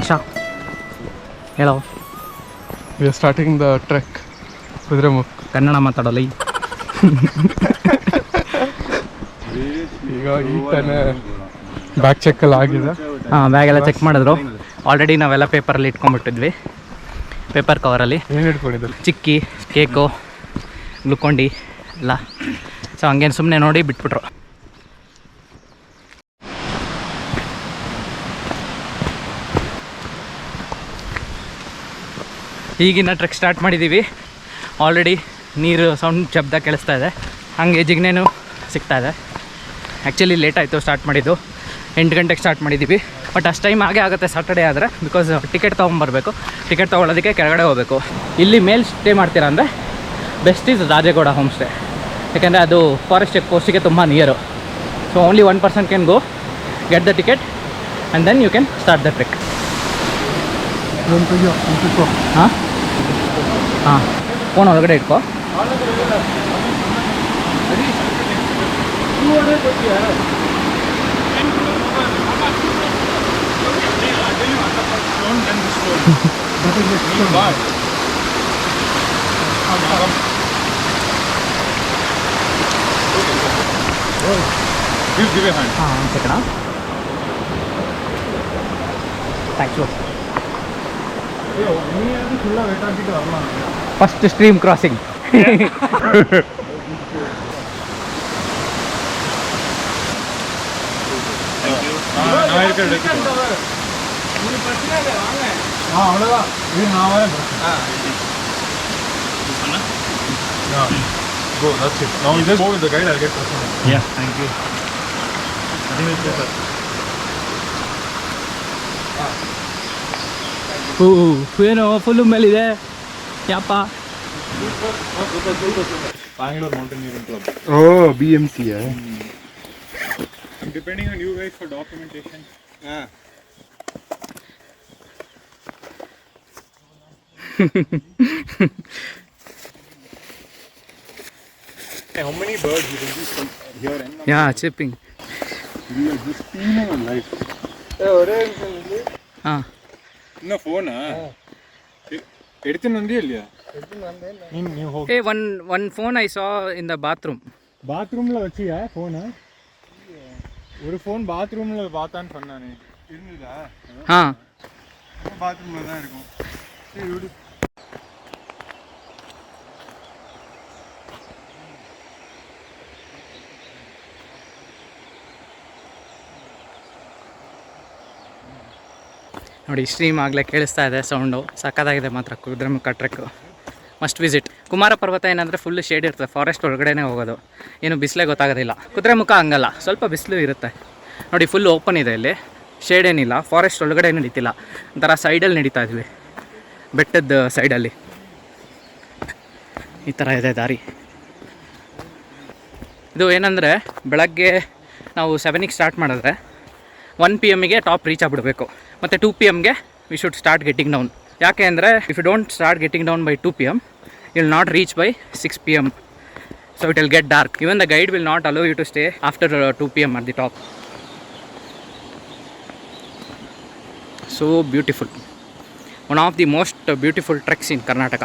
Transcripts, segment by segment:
ಹರ್ಷ ಹೇಳೋ. We are starting the trek Kudremukh. Kannada ಮಾತಾಡೋಲ್ಲ ಈಗ ಈ ತಾನೇ ಬ್ಯಾಗ್ ಚೆಕ್ ಎಲ್ಲ ಆಗಿದೆ. ಹಾಂ, ಬ್ಯಾಗೆಲ್ಲ ಚೆಕ್ ಮಾಡಿದ್ರು. ಆಲ್ರೆಡಿ ನಾವೆಲ್ಲ ಪೇಪರಲ್ಲಿ ಇಟ್ಕೊಂಡ್ಬಿಟ್ಟಿದ್ವಿ, ಪೇಪರ್ ಕವರಲ್ಲಿ. ಏನು ಇಟ್ಕೊಂಡಿದ್ರು? ಚಿಕ್ಕಿ, ಕೇಕು, ಗ್ಲುಕೋಂಡಿ ಎಲ್ಲ. ಸೊ ಹಂಗೇನು ಸುಮ್ಮನೆ ನೋಡಿ ಬಿಟ್ಬಿಟ್ರು. ಈಗಿನ ಟ್ರೆಕ್ ಸ್ಟಾರ್ಟ್ ಮಾಡಿದ್ದೀವಿ. ಆಲ್ರೆಡಿ ನೀರು ಸೌಂಡ್ ಶಬ್ದ ಕೇಳಿಸ್ತಾ ಇದೆ, ಹಾಗೆ ಜಿಗ್ನೇನು ಸಿಗ್ತಾ ಇದೆ. ಆ್ಯಕ್ಚುಲಿ ಲೇಟ್ ಆಯಿತು ಸ್ಟಾರ್ಟ್ ಮಾಡಿದ್ದು, 8 ಗಂಟೆಗೆ ಸ್ಟಾರ್ಟ್ ಮಾಡಿದ್ದೀವಿ. ಬಟ್ ಅಷ್ಟು ಟೈಮ್ ಆಗೇ ಆಗುತ್ತೆ ಸಾಟರ್ಡೇ ಆದರೆ, ಬಿಕಾಸ್ ಟಿಕೆಟ್ ತೊಗೊಂಬರ್ಬೇಕು. ಟಿಕೆಟ್ ತೊಗೊಳ್ಳೋದಕ್ಕೆ ಕೆಳಗಡೆ ಹೋಗಬೇಕು. ಇಲ್ಲಿ ಮೇಲೆ ಸ್ಟೇ ಮಾಡ್ತೀರಾ ಅಂದರೆ best is Rajegowda home stay, ಯಾಕೆಂದರೆ ಅದು ಫಾರೆಸ್ಟ್ ಚೆಕ್ ಪೋಸ್ಟಿಗೆ ತುಂಬ near. So only 1 person can go, get the ticket and then you can start the trek. ಹಾಂ ಹಾಂ, ಫೋನ್ ಒಳಗಡೆ ಇಟ್ಕೋ. ಹಾಂ, ಒಂದು second. Thanks. First stream crossing. Go, that's it. Now you just go with the guide, I'll get personal. Yeah, thank you. ಏನೋ full ಮೇಲಿದೆ ಯಪ್ಪ. Bangalore Mountaineering Club. Oh, BMC, yeah. I'm depending on you guys for documentation. Yeah. Hey, how many birds you can see from here? Yeah, chipping. We are just stealing on life. Hey, ಹಾಂ, ಇನ್ನ ಫೋನಾ ಎಡ್ತೀನಿ ಅಂದಿ ಅಲ್ಲಿಯಾ? ನೀವು ಹೋಗಿ. ಏ one phone I saw in the பாத்ரூம்ல வச்சியா ஃபோனை? ஒரு phone பாத்ரூம்ல பார்த்தான்னு சொன்னானே, இருந்ததா? ಹಾಂ, பாத்ரூம்ல தான் இருக்கும். சரி விடு. ನೋಡಿ ಸ್ಟ್ರೀಮ್ ಆಗಲೇ ಕೇಳಿಸ್ತಾ ಇದೆ ಸೌಂಡು. ಸಕ್ಕತ್ತಾಗಿದೆ ಮಾತ್ರ Kudremukh trek, must visit. Kumara Parvatha ಏನಂದರೆ ಫುಲ್ ಶೇಡ್ ಇರ್ತದೆ, ಫಾರೆಸ್ಟ್ ಒಳಗಡೆನೇ ಹೋಗೋದು, ಏನು ಬಿಸಿಲೇ ಗೊತ್ತಾಗೋದಿಲ್ಲ. ಕುದುರೆಮುಖ ಹಂಗಲ್ಲ, ಸ್ವಲ್ಪ ಬಿಸಿಲು ಇರುತ್ತೆ. ನೋಡಿ ಫುಲ್ ಓಪನ್ ಇದೆ, ಇಲ್ಲಿ ಶೇಡ್ ಏನಿಲ್ಲ, ಫಾರೆಸ್ಟ್ ಒಳಗಡೆ ನಡೀತಿಲ್ಲ, ಒಂಥರ ಸೈಡಲ್ಲಿ ನಡೀತಾ ಇದ್ವಿ, ಬೆಟ್ಟದ ಸೈಡಲ್ಲಿ. ಈ ಥರ ಇದೆ ದಾರಿ. ಇದು ಏನಂದರೆ ಬೆಳಗ್ಗೆ ನಾವು 7ಗೆ ಸ್ಟಾರ್ಟ್ ಮಾಡಿದ್ರೆ 1 PM ಟಾಪ್ ರೀಚ್ ಆಗಿಬಿಡಬೇಕು, ಮತ್ತು 2 PM we should start getting down. ಯಾಕೆ ಅಂದರೆ if you don't start getting down by 2 PM you will not reach by 6 PM. So it will get dark. Even the guide will not allow you to stay after 2 PM at the top. So beautiful, one of the most beautiful treks in Karnataka.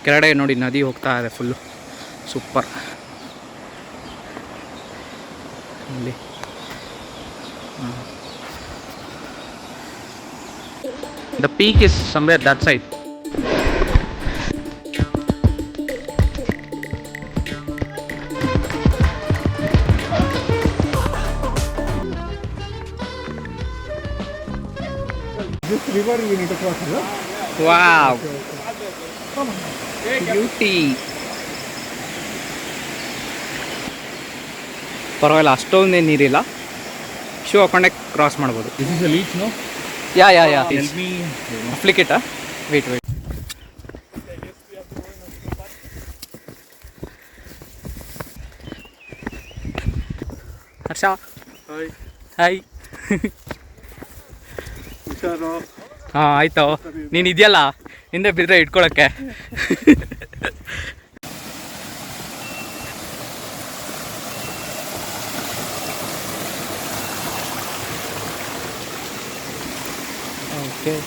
ಕೆಳಗಡೆ ನೋಡಿ ನದಿ ಹೋಗ್ತಾ ಇದೆ full, super. ಇಲ್ಲಿ the peak is somewhere that side. This river you need to cross, huh? Wow, beauty. ಪರವಾಗಿಲ್ಲ, ಅಷ್ಟೊಂದೇ ನೀರಿಲ್ಲ, shoe ಹಾಕೊಂಡೆ ಕ್ರಾಸ್ ಮಾಡ್ಬೋದು. This is a leech, no? Yeah Help me. ಫ್ಲಿಕ್ಕಿಟಾ? Wait Harsha, hi. ಹಾಂ ಆಯಿತು, ನೀನು ಇದೆಯಲ್ಲ ಹಿಂದೆ ಬಿದ್ದರೆ ಇಟ್ಕೊಳಕ್ಕೆ. Okay.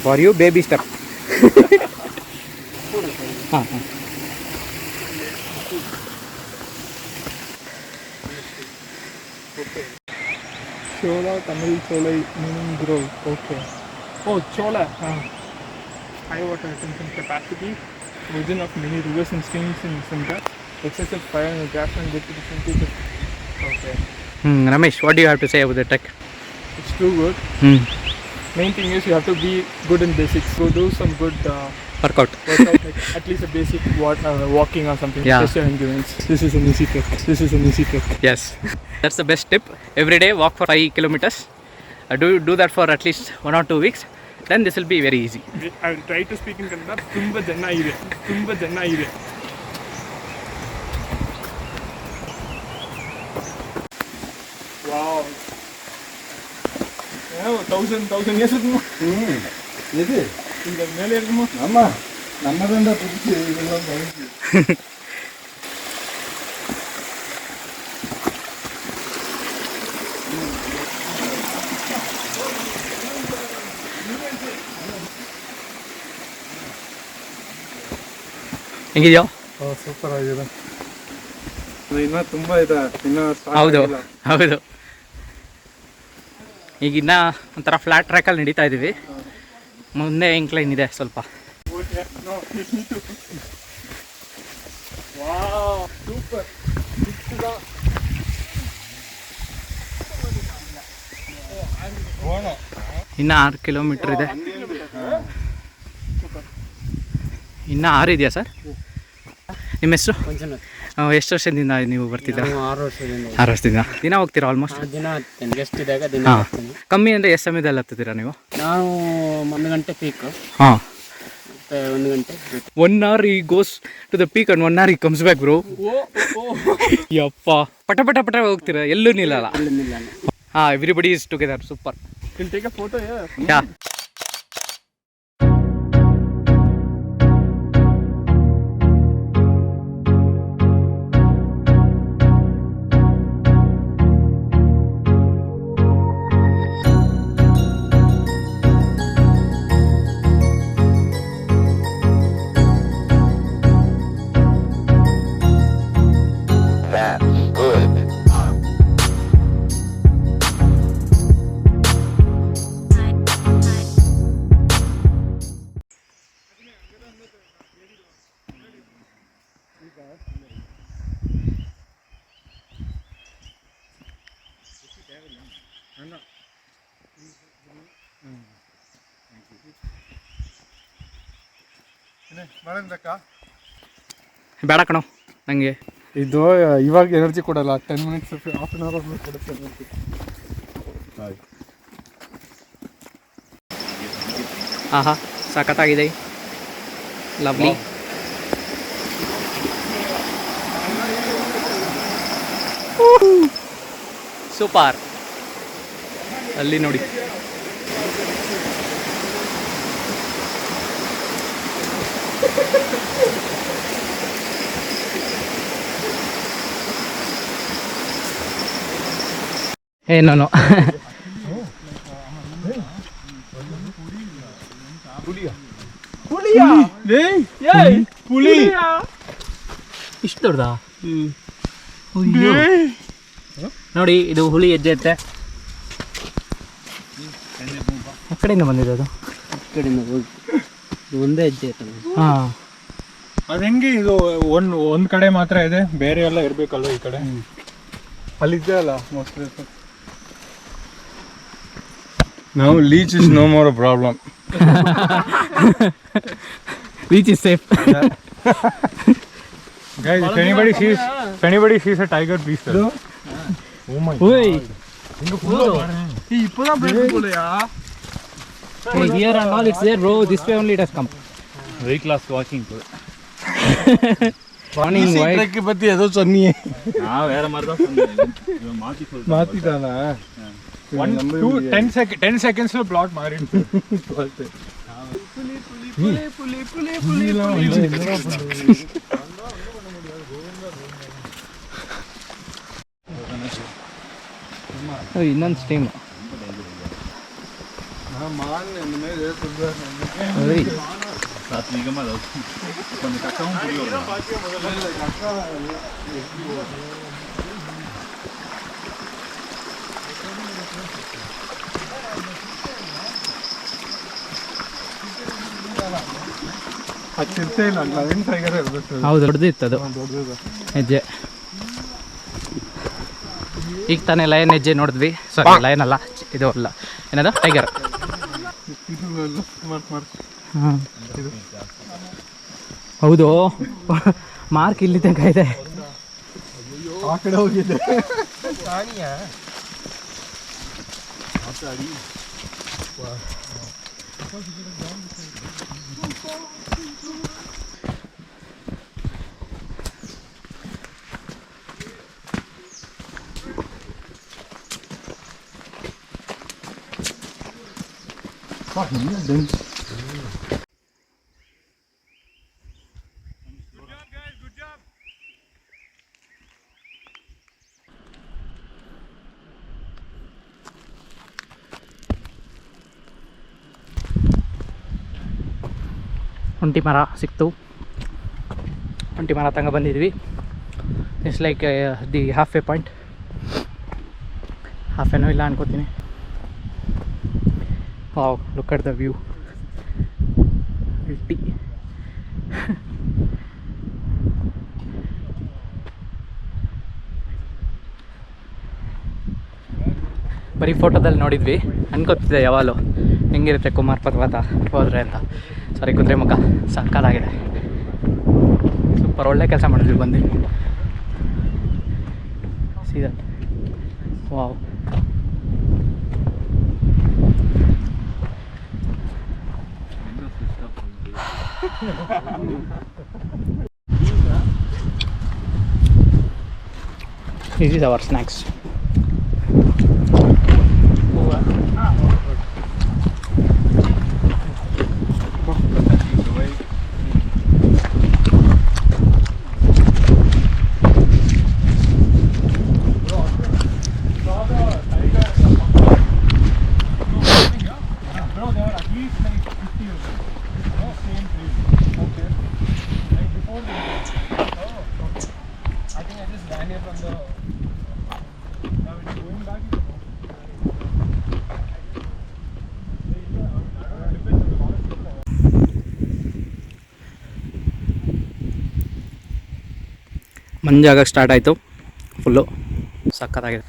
For you, baby step. Chola, Tamil Chola meaning grove. Okay. Oh, Chola. High water retention capacity, origin of many rivers and streams in Simca, excessive fire and grassland due to the percentage. Okay. Ramesh, what do you have to say about the trek? It's too good. Main thing is you have to be good in basics. So do some good Workout. workout, like at least a basic walking or something. Yeah. Test your endurance. This is an easy trek. This is an easy trek. Yes. That's the best tip. Every day walk for 5 kilometers. Do that for at least 1 or 2 weeks. Then this will be very easy. I will try to speak in Kannada. Tumba ಚೆನ್ನಾಗಿದೆ. Tumba ಚೆನ್ನಾಗಿದೆ. Wow. Yeah, 1000 years இருக்குமா? எது இந்த மேலே இருக்குமா? ஆமா நம்ம தான் புதுசு இதெல்லாம் பழசு. ಹೆಂಗಿದೆಯೋ? ಸೂಪರ್ ಆಗಿದೆ. ಇನ್ನೂ ತುಂಬಾ ಇದೆ. ಇನ್ನೂ ಹೌದು ಹೌದು. ಈಗಿನ್ನ ಒಂಥರ ಫ್ಲಾಟ್ ಟ್ರ್ಯಾಕಲ್ಲಿ ನಡೀತಾ ಇದ್ದೀವಿ. ಮುಂದೆ ಇಂಕ್ಲೈನ್ ಇದೆ ಸ್ವಲ್ಪ. ಸೂಪರ್. ಇನ್ನು 6 ಕಿಲೋಮೀಟ್ರ್ ಇದೆ. ಇನ್ನು 6 ಇದೆಯಾ ಸರ್? ನಿಮ್ಮ ಹೆಸರು? ಎಷ್ಟು ವರ್ಷದಿಂದ ನೀವು ಬರ್ತಿದ್ದೀರಾ? 6 ವರ್ಷದಿಂದ. ದಿನ ಹೋಗ್ತೀರಾ ಆಲ್ಮೋಸ್ಟ್? ದಿನ ಹತ್ತೇನೆ, ಗೆಸ್ಟ್ ಇದ್ದಾಗ ದಿನ ಹಾಂ. ಹತ್ತೇನೆ. ಕಮ್ಮಿ ಅಂದರೆ ಎಷ್ಟು ಸಮಯದಲ್ಲಿ ಹತ್ತುತ್ತೀರಾ ನೀವು? ನಾವು 1 ಗಂಟೆ ಪೀಕ್, ಹಾಂ. ಮತ್ತೆ 1 ಗಂಟೆ 1 hour he goes to the peak and 1 hour he comes back, bro. ಯಪ್ಪ, ಪಟ ಪಟ ಪಟ ಹೋಗ್ತೀರಾ, ಎಲ್ಲೂ ನಿಲ್ಲಲ್ಲ. ಹಾಂ, everybody is together. Super. Can take a photo here. ಯಾ. ಬೇಡ ಕಣೋ ನನಗೆ. ಇದು ಇವಾಗ ಎನರ್ಜಿ ಕೊಡಲ್ಲ. 10 minutes, half an hour ಕೊಡುತ್ತೆ ಎನರ್ಜಿ. ಆಹಾ, ಸಖತ್ತಾಗಿದೆ. ಲವ್ಲಿ. ಸೂಪರ್. ಅಲ್ಲಿ ನೋಡಿ. ಏನೋ ಪುಳಿ ಇಷ್ಟು ದೊಡ್ಡದಾ? ನೋಡಿ, ಇದು ಹುಲಿ ಹೆಜ್ಜೆ ಐತೆ. ಆ ಕಡೆಯಿಂದ ಬಂದಿದೆ ಅದು. ಕಡೆಯಿಂದ ಹೋಗಿ ಒಂದೇ ಹೆಜ್ಜೆ ಐತೆ. ಹಾಂ, ಅದು ಹೆಂಗೆ? ಇದು ಒಂದ್ ಕಡೆ ಮಾತ್ರ ಇದೆ, ಬೇರೆ ಎಲ್ಲ ಇರ್ಬೇಕಲ್ಲ ಈ ಕಡೆ. ಅಲ್ಲಿದೆ ಅಲ್ಲ mostly. Now leech is no more a problem. Leech is safe. Guys, if anybody sees a tiger, please tell. Oh my Oi. god. இப்போதான் பிரேக் போலையா? Hey, here and all it's there, bro. This way only it has come. Very class walking. Morning white. Trek பத்தி ஏதோ சொன்னியே. நான் வேற மாதிரி தான் சொன்னேன். மாத்திட்டானா? 10 seconds ல plot மாறிடுச்சு. புலி ಇನ್ನೊಂದು ಸ್ಟೀಮ್. ಹೌದು, ದೊಡ್ಡದಿತ್ತು ಅದು ಹೆಜ್ಜೆ. ಈಗ ತಾನೇ ಲಯನ್ ಹೆಜ್ಜೆ ನೋಡಿದ್ವಿ. ಸಾರಿ, ಲಯನ್ ಅಲ್ಲ, ಇದು ಅಲ್ಲ, ಏನದು ಟೈಗರ್. ಹಾಂ ಹೌದು, ಮಾರ್ಕ್ ಇಲ್ಲಿ ತನಕ ಇದೆ. ಆ ಕಡೆ ಹೋಗಿದೆ. ಒಂಟಿ ಮರ ಸಿಕ್ತು. ಒಂಟಿ ಮರ ತಗೊಂಡು ಬಂದಿದ್ವಿ. It's like the half A point, half ಏನೋ ಇಲ್ಲ ಅನ್ಕೋತೀನಿ. Wow, look at the view. T ಬರೀ ಫೋಟೋದಲ್ಲಿ ನೋಡಿದ್ವಿ, ಅನ್ಕೋತಿದ್ದೆ ಯಾವಾಗಲೂ ಹೆಂಗಿರುತ್ತೆ ಕುಮಾರ್ ಪರ್ವತ ಹೋದರೆ ಅಂತ. ಸಾರಿ, ಕುದುರೆಮುಖ ಸಕ್ಕತ್ತಾಗಿದೆ, ಸೂಪರ್, ಒಳ್ಳೆ ಕೆಲಸ ಮಾಡಿದ್ವಿ ಬಂದು. ಸೀದಾ wow. This is our snacks. ಮಂಜಾಗಕ್ಕೆ ಸ್ಟಾರ್ಟ್ ಆಯಿತು, ಫುಲ್ಲು ಸಕ್ಕತ್ತಾಗಿದೆ.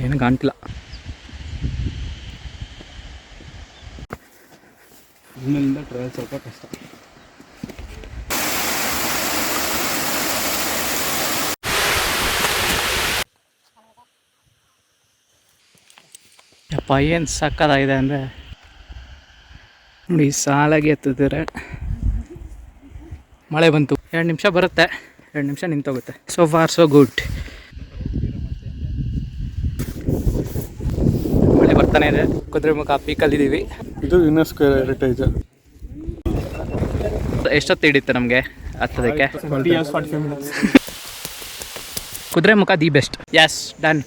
ಏನು ಕಾಣ್ತಿಲ್ಲ. ಇಲ್ಲಿಂದ ಟ್ರಯಲ್ ಸ್ವಲ್ಪ ಕಷ್ಟ. ಯಪ್ಪ, ಏನು ಸಕ್ಕತ್ತಾಗಿದೆ ಅಂದರೆ ನೋಡಿ, ಸಾಲಾಗಿ ಎತ್ತಿದ್ರೆ ಮಳೆ ಬಂತು. 2 ನಿಮಿಷ ಬರುತ್ತೆ, 2 ನಿಮಿಷ ನಿಂತೋಗುತ್ತೆ. So far so good. ಮಳೆ ಬರ್ತಾನೆ ಇದೆ. ಕುದುರೆಮುಖ ಪೀಕಲ್ಲಿದ್ದೀವಿ. ಇದು ಯುನೆಸ್ಕೋ ಹೆರಿಟೇಜ್. ಎಷ್ಟೊತ್ತು ಹಿಡಿಯುತ್ತೆ ನಮಗೆ ಹತ್ತೋದಕ್ಕೆ? 20 hours 45 minutes. Kudremukh the best. Yes, done.